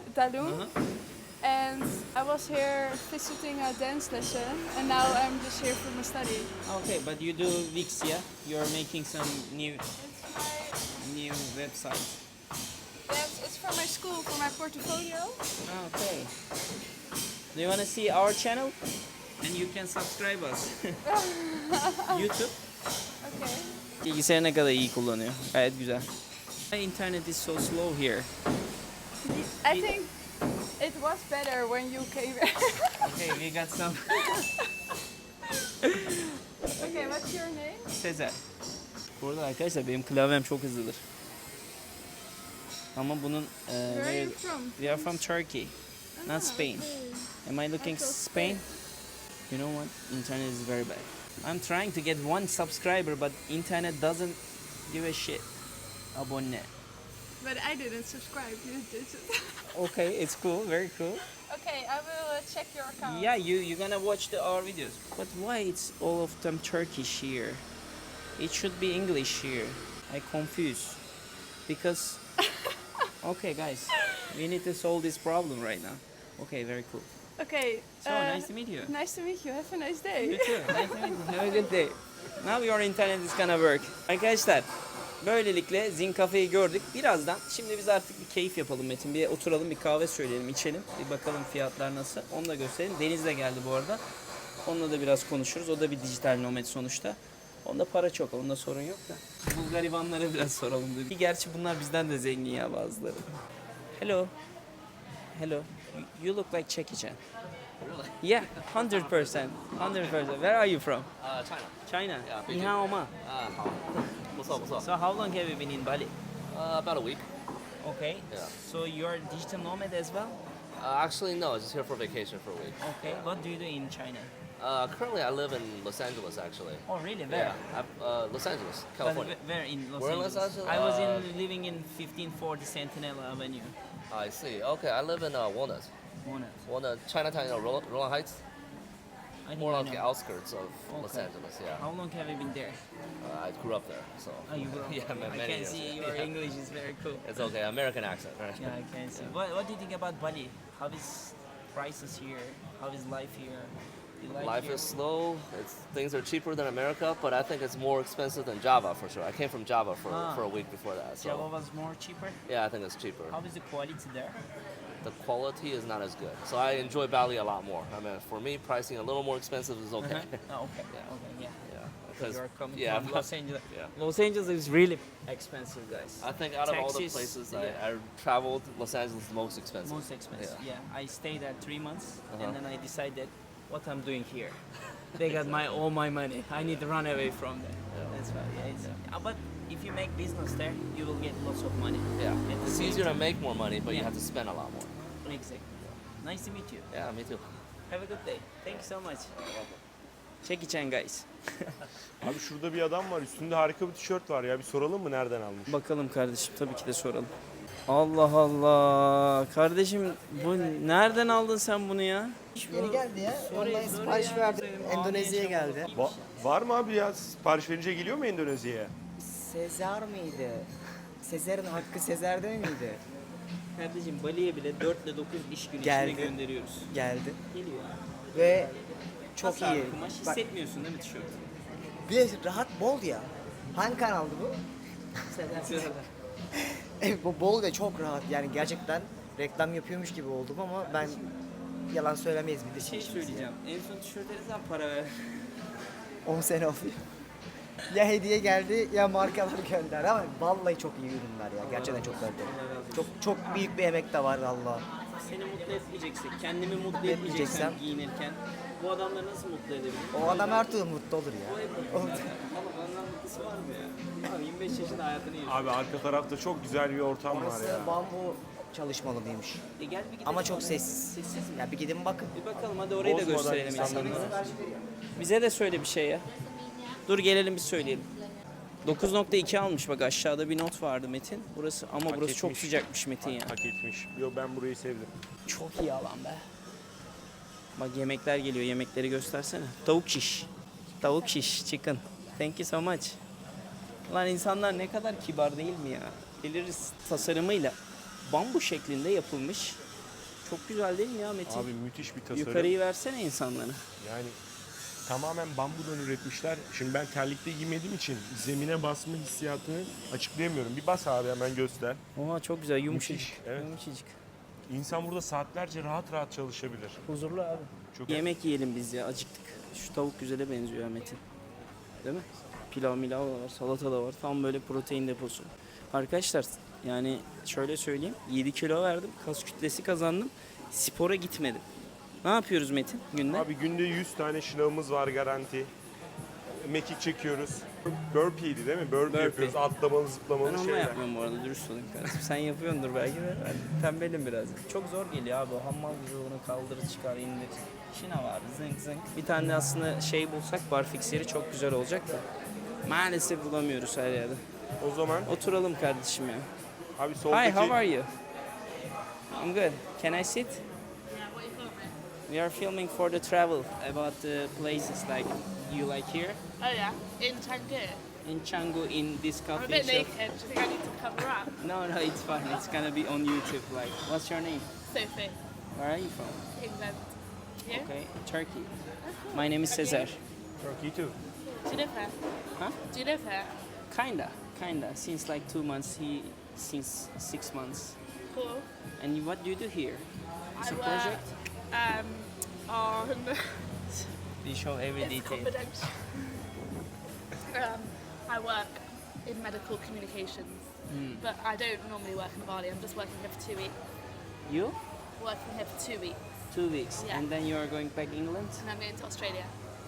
and I was here visiting a dance lesson, and now I'm just here for my study. Okay, but you do Wix, yeah? You're making some new website. Yes, it's for my school, for my portfolio. Okay. Do you want to see our channel? And you can subscribe us. YouTube. Okay. Bilgisayarı ne kadar iyi kullanıyor. Gayet güzel. Internet is so slow here. I think it was better when you came. Okay, we got some. Okay, what's your name? Sezer. Bu arada arkadaşlar benim klavyem çok hızlıdır. Ama bunun Where are you from? we are from Turkey, not Spain. Am I looking thought Spain? You know what? Internet is very bad. I'm trying to get 1 subscriber, but internet doesn't give a shit. Abone. But I didn't subscribe. You did it. Okay, it's cool, very cool. Okay, I will check your account. Yeah, you're gonna watch our videos. But why it's all of them Turkish here? It should be English here. I confuse. Because okay guys, we need to solve this problem right now. Okay, very cool. Okay. So nice to meet you. Nice to meet you. Have a nice You day. too. Nice to meet you. Have a good day. Now your internet is gonna work. Arkadaşlar böylelikle Zin Cafe'yi gördük. Birazdan şimdi biz artık bir keyif yapalım Metin. Bir oturalım, bir kahve söyleyelim, içelim. Bir bakalım fiyatlar nasıl. Onu da gösterelim. Deniz de geldi bu arada. Onunla da biraz konuşuruz. O da bir dijital nomad sonuçta. Onda para çok. Onda sorun yok da. Bulgarivanlara biraz soralım dedik. Gerçi bunlar bizden de zengin ya bazıları. Hello. Hello. You look like Jackie Chan. Really? Yeah, 100%. 100%. Where are you from? China. China. Yeah, 你 Beijing. 好吗？好，不错不错。 So how long have you been in Bali? About a week. Okay. Yeah. So you're a digital nomad as well? Actually, no, just here for vacation for a week. Okay. What do you do in China? Currently, I live in Los Angeles, actually. Oh, really? Where? Yeah, Los Angeles, But California. where in Los Where in Angeles? Los Angeles? I was living in 1540 Sentinel Avenue. I see. Okay, I live in Walnut. Walnut, Chinatown, Roland Heights. I think More I like the know. outskirts of Los Okay. Angeles. Yeah. How long have you been there? I grew up there, so. Oh, you grew up Yeah, there. I many can years, see yeah. your Yeah. English is very cool. It's okay, American accent, right? Yeah, I can see. What do you think about Bali? How is prices here? How is life here? You like Life here? is slow. Things are cheaper than America, but I think it's more expensive than Java for sure. I came from Java for a week before that, so Java was more cheaper. yeah, I think it's cheaper. How is the quality there? The quality is not as good, so I enjoy Bali a lot more. I mean, for me, pricing a little more expensive is okay. Oh, okay. Yeah. Okay, yeah. Yeah, Because you're coming yeah, from Los Angeles. yeah. Los Angeles is really expensive, guys. I think out of all the Taxis, places yeah. I traveled, Los Angeles is the most expensive. Most expensive. Yeah. Yeah. I stayed at 3 months, Uh-huh. and then I decided what I'm doing here. They got all my money. I need to run away from them. That's why. Yeah, but if you make business there, you will get lots of money. Yeah, At the it's same easier to time- make more money, but you Yeah. have to spend a lot more. Exactly. Nice to meet you. Yeah, me too. Have a good day. Thank you so much. Check it out, guys. Abi şurada bir adam var. Üstünde harika bir tişört var ya. Bir soralım mı nereden almış? Bakalım kardeşim, tabii ki de soralım. Allah Allah. Kardeşim bu nereden aldın sen bunu ya? Yeni geldi ya. Online sipariş verdim. Endonezya'ya geldi. Var mı abi ya? Sipariş verince geliyor mu Endonezya'ya? Sezar mıydı? Sezar'ın hakkı Sezar'da mıydı? Kardeşim Bali'ye bile 4 ile 9 iş günü Geldi. içinde gönderiyoruz. Geldi. Geliyor. Ve çok Nasıl iyi. abi kumaş? Bak, Hissetmiyorsun değil mi tişörtü? bir de rahat bol ya. Hangi kanaldı bu? Evet, bu bol ve çok rahat. Yani gerçekten reklam yapıyormuş gibi oldum ama ben yalan söylemeyiz bir de Bir şey söyleyeceğim. En son tişörtlere sen para ver. 10 sene oluyor. Ya hediye geldi ya markalar gönder ama vallahi çok iyi ürünler ya. Gerçekten çok kaliteli. Çok büyük bir emek de var valla. Seni mutlu etmeyeceksek, kendimi mutlu Etmeyeceksem- etmeyeceksem giyinirken bu adamları nasıl mutlu edebilirim? O adam her türlü mutlu olur ya. O hep mutlu zaten. Oğlum ondan mutlusu var mı ya? Abi 25 yaşında hayatını yaşıyor. Abi arka tarafta çok güzel bir ortam var Orası ya. bambu çalışmalıymış. Gel bir gidelim. Ama çok sessiz. Sessiz mi? Ya bir gidin bakın. Bir bakalım hadi orayı da Bozmadan gösterelim insanları. insanlara. Bize de söyle bir şey ya. Dur gelelim bir söyleyelim. 9.2 almış bak aşağıda bir not vardı Metin. Burası ama burası çok etmiş. sıcakmış Metin ya. Hak etmiş. Yo ben burayı sevdim. Çok iyi alan be. Bak yemekler geliyor. Yemekleri göstersene. Tavuk şiş. Tavuk şiş. Chicken. Thank you so much. Lan insanlar ne kadar kibar değil mi ya? Geliriz tasarımıyla. Bambu şeklinde yapılmış. Çok güzel değil mi ya Metin? Abi müthiş bir tasarım. Yukarıyı versene insanlara. Yani tamamen bambudan üretmişler. Şimdi ben terlikte giymediğim için zemine basma hissiyatını açıklayamıyorum. Bir bas abi hemen göster. Oha çok güzel yumuşacık. Müthiş, evet. Yumuşacık. İnsan burada saatlerce rahat rahat çalışabilir. Huzurlu abi. Çok Yemek yiyelim biz ya acıktık. Şu tavuk güzele benziyor ya Metin. Değil mi? Pilav milav da var, salata da var. Tam böyle protein deposu. Arkadaşlar yani şöyle söyleyeyim. 7 kilo verdim. Kas kütlesi kazandım. Spora gitmedim. Ne yapıyoruz Metin günde? Abi günde 100 tane şınavımız var garanti. Mekik çekiyoruz. Burpee'ydi değil mi? Burpee yapıyoruz. Atlamalı zıplamalı Ben onunla şeyler. yapmıyorum bu arada dürüst olayım kardeşim. Sen yapıyordur belki de ben tembelim biraz. Çok zor geliyor abi o hammal vücudunu kaldır çıkar indir. Şina var zınk zınk. Bir tane aslında şey bulsak barfix yeri çok güzel olacak da. Maalesef bulamıyoruz her yerde. O zaman Oturalım kardeşim ya. abi soldaki... Hi, how are you? I'm good. Can I sit? Yeah, what are you filming? We are filming for the travel about the places like you like here Oh yeah, in Canggu. in Canggu in this I'm a coffee bit shop. naked. Do you think I need to cover up? No, it's fine. It's gonna be on YouTube. Like, what's your name? Sophie, Where are you from? England. You? Okay, Turkey. My name is Cesar. Turkey too. Do you live here? Huh? Do you live here? Kinda. Since like 2 months. Since 6 months. Cool. And what do you do here? It's I a work project. on. You show every It's detail. confidential. I work in medical communications, but I don't normally work in Bali. I'm just working here for 2 weeks. You? Working here for 2 weeks, 2 weeks. Yeah. And then you are going back England? and I'm going to Australia.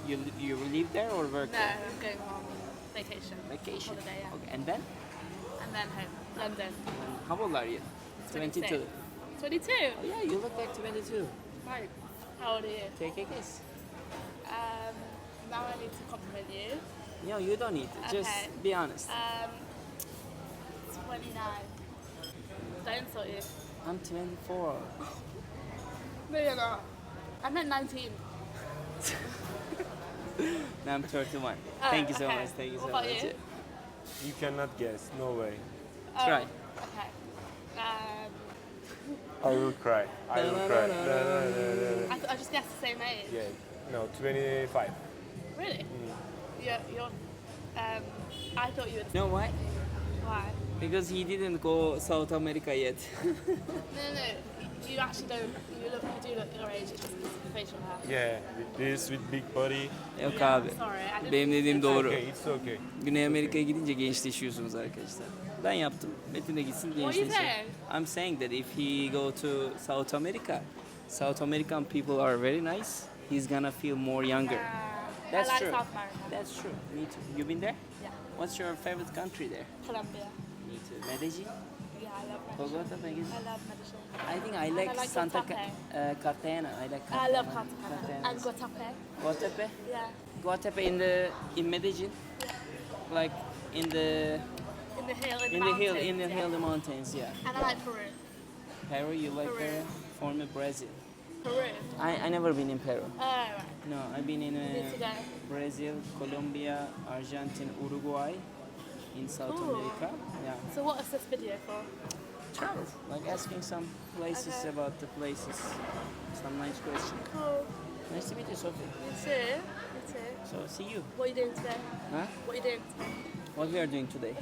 You live there or work No, there? I'm going on vacation. Vacation. Holiday, yeah. Okay. And then? And then home, London. How old are you? 26. 22. 22. Oh yeah, you look like 22. Right. How old are you? Take a guess. Now I need to compliment you. No, you don't need to. Just Okay. be honest. 29. Don't insult you. I'm 24. No, you're not. I meant 19. No, I'm 31. Oh, Thank you so okay. much. Thank you so What about much. you? You cannot guess. No way. Try. Okay. I will cry. I will cry. I just guessed the same age. Yeah. No, 25. Really? You're. I thought you were. You know why? Why? Because he didn't go South America yet. No. You actually don't. You do look your age. It's just facial hair. Yeah, with this, with big body. Yok abi. Sorry, I didn't. Benim dediğim doğru. Okay, it's okay. Güney Amerika'ya gidince gençleşiyorsunuz arkadaşlar. Ben yaptım. Metin de gitsin What are you gençleşsin. saying? I'm saying that if he go to South America, South American people are very nice. He's gonna feel more younger. That's I like true. South America. That's true. Me too. You been there? Yeah. What's your favorite country there? Colombia. Me too. Medellin? Yeah, I love Medellin. Bogota, Medellin? I love Medellin. I think I like, I like Santa Guatapé. Cartagena. I like I love Cartagena. Cartagena and Guatapé. Guatapé? Yeah. Guatapé in Medellin? Like in the In the hill, in the mountains. hill, in the yeah. hill, the mountains, yeah. And I like Peru. Peru, you like Peru. Peru? For me, Brazil. Peru. I never been in Peru. Oh, right. No, I've been in Need to go. Brazil, Colombia, Argentina, Uruguay, in South Cool. America. Yeah. So what is this video for? Travel, like asking some places Okay. about the places. Some nice questions. Cool. Nice to meet you, Sophie. You too. You too. So see you. What are you doing today? Huh? What are you doing today? What we are doing today?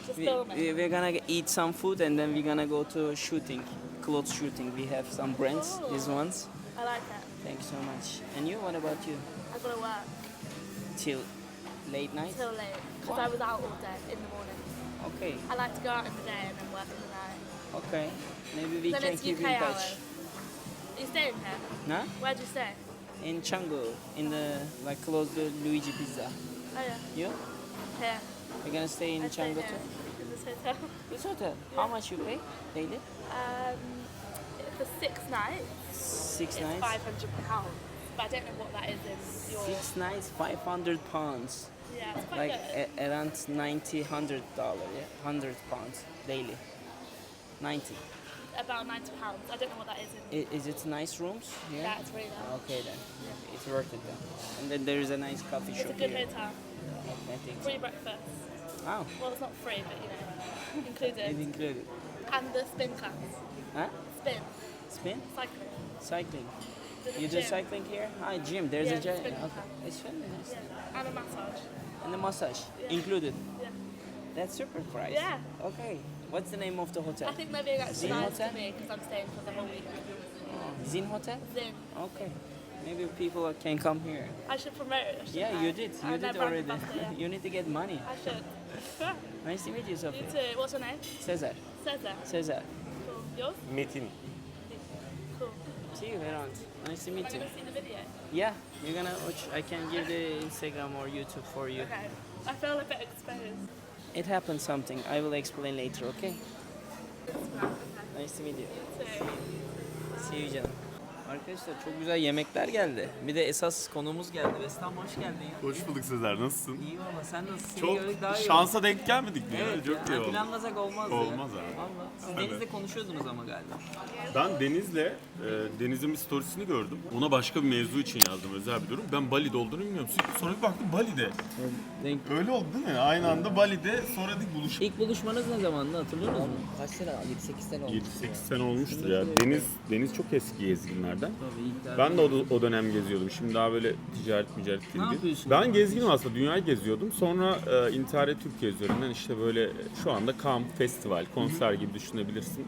Just filming. We're gonna eat some food and then we're gonna go to shooting, clothes shooting. We have some brands, Oh. these ones. I like that. Thanks so much. And you, what about you? I've got to work Till late night? till late because I was out all day in the morning. Okay, I like to go out in the day and then work in the night. okay. Maybe we Then can it's keep UK in touch. hours. Are you staying here? Huh? Where'd you stay? In Changu, in the like close to Luigi Pizza. Oh yeah, You? here. We're gonna stay in I stay Changu here too? in this hotel. This hotel. How much you pay daily? For 6 nights, 6 it's nights. £500. But I don't know what that is in your. 6 nights, 500 pounds. Yeah, it's quite Like good. around $100, yeah, 100 pounds daily. 90. About £90. I don't know what that is in. Is it nice rooms here? Yeah, it's really nice. Okay then, it's worth it then. And then there is a nice coffee It's a shop good here. hotel. I think so. Free breakfast. Wow, Well, it's not free, but you know, included. it's included. And the spin class. Huh? Spin. Spin? Cycling. Cycling. There's a You do gym. cycling here? Hi, gym. There's Yeah, a gym. spin Okay. class. It's really nice. Yeah. And a massage. And the massage Yeah. included. Yeah. That's super price. Yeah. Okay. What's the name of the hotel? I think they're being extra Zin nice Hotel? to me because I'm staying for the whole week. Zin Hotel? Zin. Okay. Maybe people can come here. I should promote it. shouldn't Yeah, I? you did. You I'm their did brand already. ambassador, yeah. You need to get money. I should. Nice to meet you, Sophie. You too. What's your name? Cesar. Cesar. Cesar. Cool. Yours? Metin. Cool. See you around. Nice to Am meet I you. going to see the video? Yeah, you're gonna watch. I can give the Instagram or YouTube for you. Okay. I feel a bit exposed. It happened something. I will explain later, okay? Nice to meet you. So, See you canım. Arkadaşlar çok güzel yemekler geldi. Bir de esas konuğumuz geldi. Vestam hoş geldin ya. Hoş bulduk Sezer, nasılsın? İyi valla sen nasılsın? Seni Çok gördük daha iyi şansa denk gelmedik mi? Evet ya? ya, Çok iyi oldu. planlasak olmaz ya. Olmaz abi. Valla. Siz Evet. Deniz'le konuşuyordunuz ama galiba. Ben Deniz'le, Deniz'in bir storiesini gördüm. Ona başka bir mevzu için yazdım, özel bir durum. Ben Bali'de olduğunu bilmiyorum. Sonra bir baktım Bali'de. Denk. Öyle oldu değil mi? Aynı anda Bali'de, sonra da buluştuk. İlk buluşmanız ne zamandı hatırlıyor musunuz? Kaç sene? 7-8 sene oldu. 7-8 sene olmuştur ya. Deniz çok eski gezginlerden. Tabii ilk Ben de o dönem geziyordum. Şimdi daha böyle ticaret değil. yapıyorsun? Ben gezginim aslında. Dünyayı geziyordum. Sonra İntihare Türkiye üzerinden işte böyle şu anda kamp, festival, konser gibi düşünebilirsin.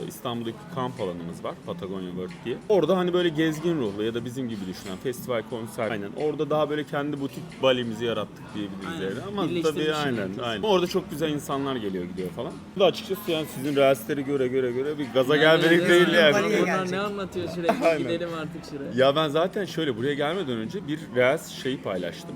İstanbul'daki kamp alanımız var. Patagonia World diye. Orada hani böyle gezgin ruhlu ya da bizim gibi düşünen festival, konser. Aynen. Orada daha böyle kendi butik Bali'mizi yarattık diyebiliriz Aynen. yani. Ama tabii Birleştirmiş aynen. herkes. Aynen. Orada çok güzel insanlar geliyor gidiyor falan. Bu da açıkçası yani sizin reelsleri göre bir gaza gelmedik değil yani. Bali'ye Bunlar gelecek. ne anlatıyor sürekli? Aynen. Gidelim artık şuraya. Ya ben zaten şöyle buraya gelmeden önce bir reels şeyi paylaştım.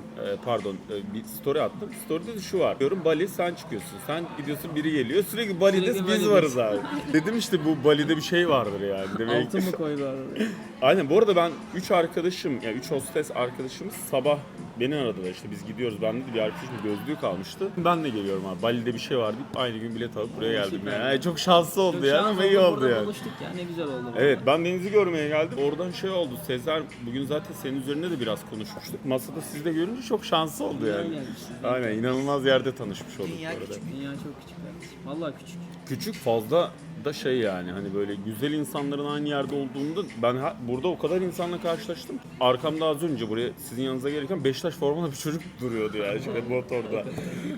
Bir story attım. Story'de de şu var. Diyorum Bali sen çıkıyorsun. Sen gidiyorsun biri geliyor. Sürekli Bali'de Sürekli biz Bali'de. varız abi. Dedim işte bu Bali'de bir şey vardır yani. Demek Altın mı koydular oraya? Aynen bu arada ben 3 arkadaşım yani 3 hostes arkadaşımız sabah beni aradılar işte biz gidiyoruz. Bende de bir arkadaşım gözlüğü kalmıştı. Ben de geliyorum abi. Bali'de bir şey var deyip aynı gün bilet alıp buraya geldim Süper. yani. Çok şanslı oldu Çok yani şans ama iyi oldu burada yani. buluştuk ya ne güzel oldu. Evet ben Deniz'i görmeye geldim. Oradan şey oldu. Sezer bugün zaten senin üzerine de biraz konuşmuştuk. Masada siz de görünce çok şanslı oldu yani. gelmişsiniz. Aynen inanılmaz yerde tanışmış olduk Dünya bu arada. küçük. Dünya çok küçük kardeşim. Vallahi küçük. Küçük fazla da şey yani hani böyle güzel insanların aynı yerde olduğunda ben burada o kadar insanla karşılaştım. Arkamda az önce buraya sizin yanınıza gelirken Beşiktaş formalı bir çocuk duruyordu yani şöyle motorda.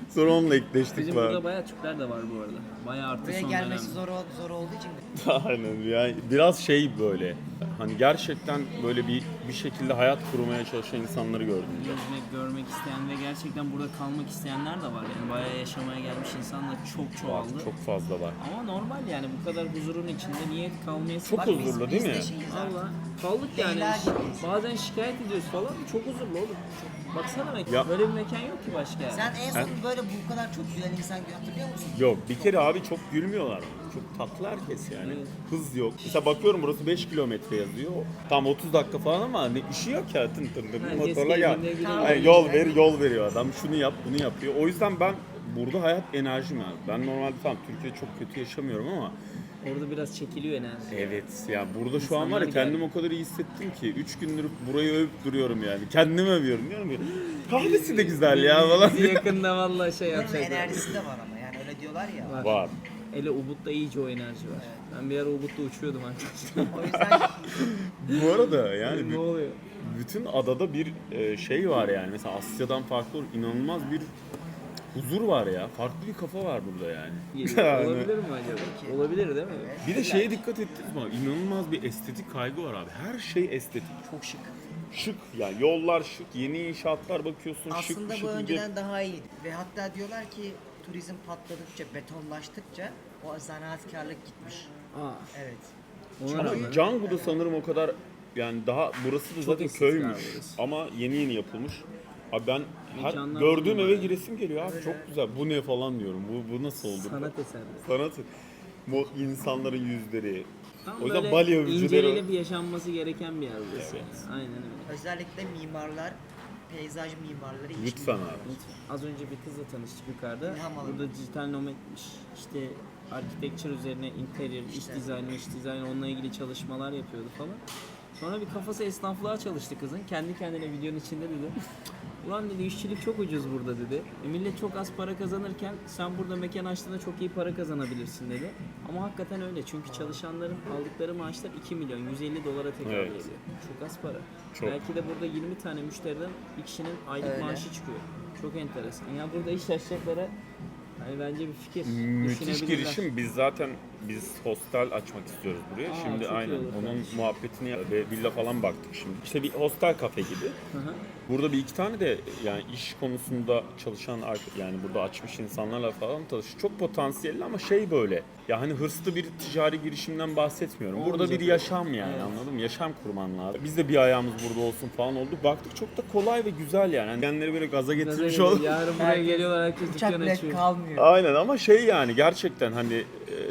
Sonra onunla ekleştik Bizim falan. burada bayağı Türkler de var bu arada. Bayağı arttı Buraya son gelmesi dönemde. zor olduğu için mi? Aynen yani biraz şey böyle hani gerçekten böyle bir şekilde hayat kurmaya çalışan insanları gördüm. Gezmek, görmek isteyen ve gerçekten burada kalmak isteyenler de var. Yani bayağı yaşamaya gelmiş insanlar çok çoğaldı. Çok fazla var. Ama normal yani bu kadar huzurun içinde niye kalmayı Çok Bak huzurlu değil biz mi? de şeyiz artık. Valla kaldık yani. Leyla gibiyiz. Bazen şikayet ediyoruz falan. Çok huzurlu oğlum. Baksana mekan. Ya- Böyle bir mekan yok ki başka yani. Sen en son böyle bu kadar çok gülen insan hatırlıyor musun? Yok bir kere abi çok gülmüyorlar. Çok tatlı herkes yani. Evet. Hız yok. Mesela bakıyorum burası 5 kilometre yazıyor. Tam 30 dakika falan ama ne işi yok ya tın tın tın Herkes motorla gel. kendine gidiyor. Yani yol veriyor adam. Şunu yap, bunu yapıyor. O yüzden ben burada hayat enerjim abi. Ben normalde tamam Türkiye'de çok kötü yaşamıyorum ama Orada biraz çekiliyor enerji. evet ya burada şu an var ya İnsanlar kendimi o kadar iyi hissettim ki 3 gündür burayı övüp duruyorum yani. Kendimi övüyorum diyorum ki kahvesi de güzel ya falan. Bizi yakında valla şey Buranın yapacaklar. enerjisi de var ama yani öyle diyorlar ya. Var. Hele Ubud'da iyice o enerji var. Ben bir ara Ubud'da uçuyordum arkadaşlar. O yüzden Bu arada yani Ne oluyor? bütün adada bir şey var yani. Mesela Asya'dan farklı inanılmaz bir huzur var ya. Farklı bir kafa var burada yani. Yani. Olabilir mi acaba? Olabilir değil mi? Bir de şeye dikkat ettiniz mi? İnanılmaz bir estetik kaygı var abi. Her şey estetik. çok şık. Şık yani yollar şık, yeni inşaatlar bakıyorsun şık Aslında şık. bu önceden daha iyiydi. Ve hatta diyorlar ki turizm patladıkça, betonlaştıkça o zanaatkarlık gitmiş. Aa, Evet. ona Ama rağmen. Canggu'da sanırım o kadar yani daha burası da zaten estetik köymüş abi burası. ama yeni yapılmış. Abi ben Mekanlar gördüğüm var eve yani. giresim geliyor abi çok güzel. Bu ne falan diyorum. Bu nasıl oldu? Sanat eseri. Sanat. Bu insanların yüzleri. Tam O yüzden böyle Bali övücüleri. inceleyle bir yaşanması gereken bir yer burası. Yani. Aynen öyle. Özellikle mimarlar, peyzaj mimarları için. Lütfen abi. Az önce bir kızla tanıştık yukarıda. İlham alın. Burada dijital nomadmiş. İşte architecture üzerine interior, iç dizayn, onunla ilgili çalışmalar yapıyordu falan. Sonra bir kafası esnaflığa çalıştı kızın. Kendi kendine videonun içinde dedi. Ulan dedi işçilik çok ucuz burada dedi. Millet çok az para kazanırken sen burada mekan açtığında çok iyi para kazanabilirsin dedi. Ama hakikaten öyle çünkü çalışanların aldıkları maaşlar 2 milyon 150 dolara tekabül Evet. ediyor. Çok az para. Çok. Belki de burada 20 tane müşteriden bir kişinin aylık Öyle. maaşı çıkıyor. Çok enteresan. Ya burada iş açacaklara hani bence bir fikir. Müthiş düşünebilirler. girişim. Biz hostel açmak istiyoruz buraya. Aa, Şimdi çok iyi aynen olur onun kardeşim. muhabbetini ve villa falan baktık şimdi. İşte bir hostel kafe gibi. Hı hı. Burada bir iki tane de yani iş konusunda çalışan yani burada açmış insanlarla falan tanıştık. Çok potansiyelli ama şey böyle. Ya hani hırslı bir ticari girişimden bahsetmiyorum. Burada Olmayacak bir öyle. yaşam yani Evet. anladın mı? Yaşam kurman lazım. Biz de bir ayağımız burada olsun falan oldu. Baktık çok da kolay ve güzel yani. Hani kendileri böyle gaza getirmiş oldu. Yarın buraya geliyorlar herkes Uçak dükkan bile açıyor. kalmıyor. Aynen ama şey yani gerçekten hani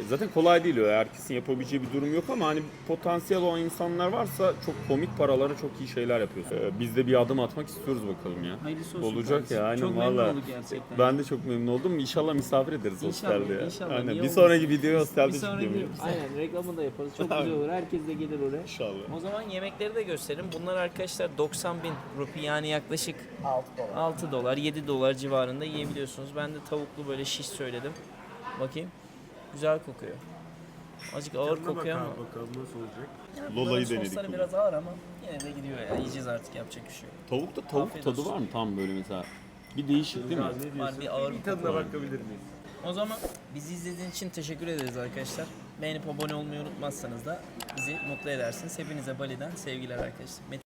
zaten kolay değil o. Herkesin yapabileceği bir durum yok ama hani potansiyel olan insanlar varsa çok komik paralara çok iyi şeyler yapıyorsun. Biz de bir adım atmak istiyoruz bakalım ya. Hayırlısı olsun Olacak kardeşim. ya aynen Çok memnun valla. olduk gerçekten. Ben de çok memnun oldum. İnşallah misafir ederiz İnşallah, hostelde ya. inşallah. Aynen. Niye Bir olmasın? sonraki videoyu hostelde Bir sonraki çekelim. aynen reklamını da yaparız. Çok güzel olur. Herkes de gelir oraya. İnşallah. O zaman yemekleri de gösterelim. Bunlar arkadaşlar 90 bin rupi yani yaklaşık 6 dolar 7 dolar civarında yiyebiliyorsunuz. Ben de tavuklu böyle şiş söyledim. Bakayım. Güzel kokuyor. Azıcık ağır kokuyor ama. Bakalım nasıl olacak. Yani Lolayı bunların denedik sosları bugün. biraz ağır ama yine de gidiyor ya. Yiyeceğiz artık yapacak bir şey yok. Tavukta tavuk Afiyet tadı olsun. var mı tam böyle mesela? Bir değişik değil mi? Var bir ağır bir Tadına bakabilir miyiz? O zaman bizi izlediğiniz için teşekkür ederiz arkadaşlar. Beğenip abone olmayı unutmazsanız da bizi mutlu edersiniz. Hepinize Bali'den sevgiler arkadaşlar.